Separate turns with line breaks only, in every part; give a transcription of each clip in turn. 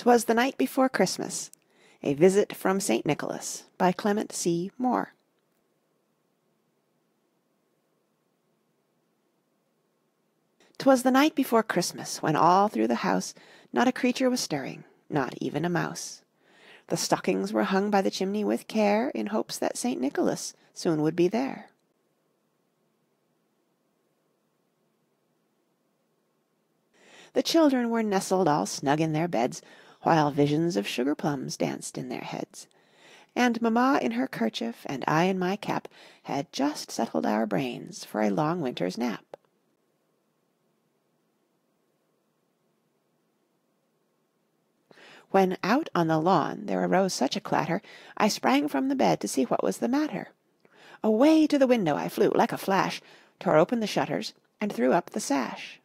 'Twas the night before Christmas. A visit from St. Nicholas, by Clement C. Moore. 'Twas the night before Christmas, when all through the house not a creature was stirring, not even a mouse. The stockings were hung by the chimney with care, in hopes that St. Nicholas soon would be there. The children were nestled all snug in their beds, while visions of sugar plums danced in their heads. And mamma in her kerchief, and I in my cap, had just settled our brains for a long winter's nap. When out on the lawn there arose such a clatter, I sprang from the bed to see what was the matter. Away to the window I flew like a flash, tore open the shutters, and threw up the sash.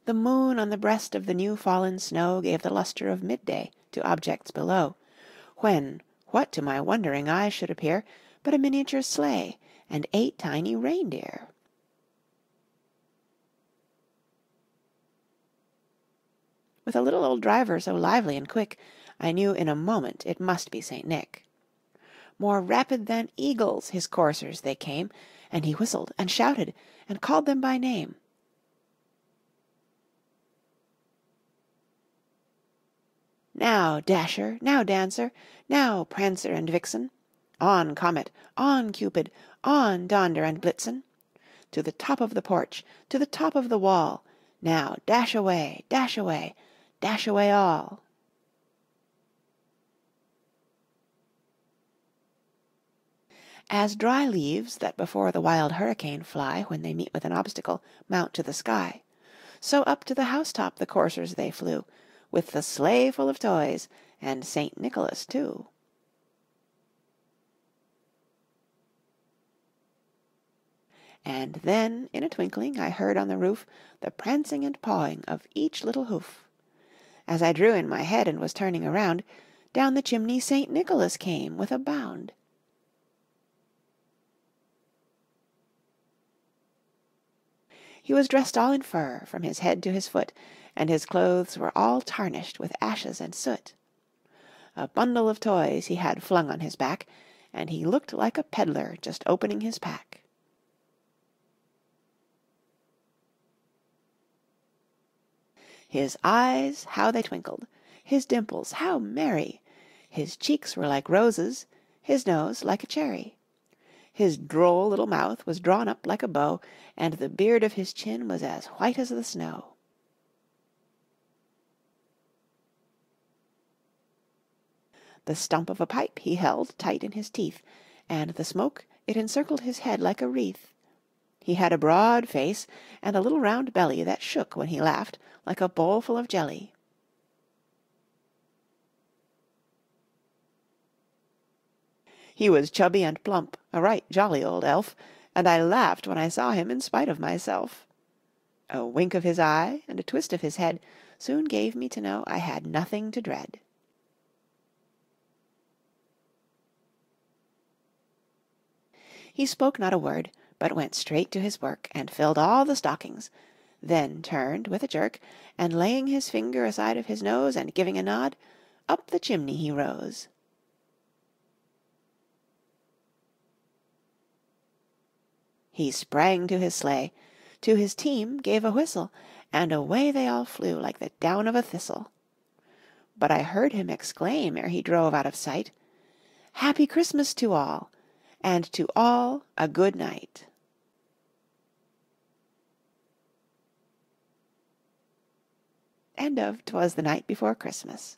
The moon on the breast of the new-fallen snow gave the lustre of midday to objects below, when what to my wondering eyes should appear but a miniature sleigh and 8 tiny reindeer. With a little old driver so lively and quick, I knew in a moment it must be St. Nick. More rapid than eagles his coursers they came, and he whistled and shouted and called them by name. Now, Dasher, now, Dancer, now, Prancer and Vixen, on, Comet, on, Cupid, on, Donder and Blitzen, to the top of the porch, to the top of the wall, now dash away, dash away, dash away all. As dry leaves that before the wild hurricane fly when they meet with an obstacle mount to the sky, so up to the housetop the coursers they flew, with the sleigh full of toys, and St. Nicholas too. And then, in a twinkling, I heard on the roof the prancing and pawing of each little hoof. As I drew in my head and was turning around, down the chimney St. Nicholas came with a bound. He was dressed all in fur, from his head to his foot, and his clothes were all tarnished with ashes and soot. A bundle of toys he had flung on his back, and he looked like a peddler just opening his pack. His eyes, how they twinkled! His dimples, how merry! His cheeks were like roses, his nose like a cherry. His droll little mouth was drawn up like a bow, and the beard of his chin was as white as the snow. The stump of a pipe he held tight in his teeth, and the smoke it encircled his head like a wreath. He had a broad face, and a little round belly that shook when he laughed like a bowl full of jelly. He was chubby and plump, a right jolly old elf, and I laughed when I saw him in spite of myself. A wink of his eye and a twist of his head soon gave me to know I had nothing to dread. He spoke not a word, but went straight to his work, and filled all the stockings, then turned with a jerk, and laying his finger aside of his nose, and giving a nod, up the chimney he rose. He sprang to his sleigh, to his team gave a whistle, and away they all flew like the down of a thistle. But I heard him exclaim ere he drove out of sight, "Happy Christmas to all, and to all a good night." End of 'Twas the Night Before Christmas.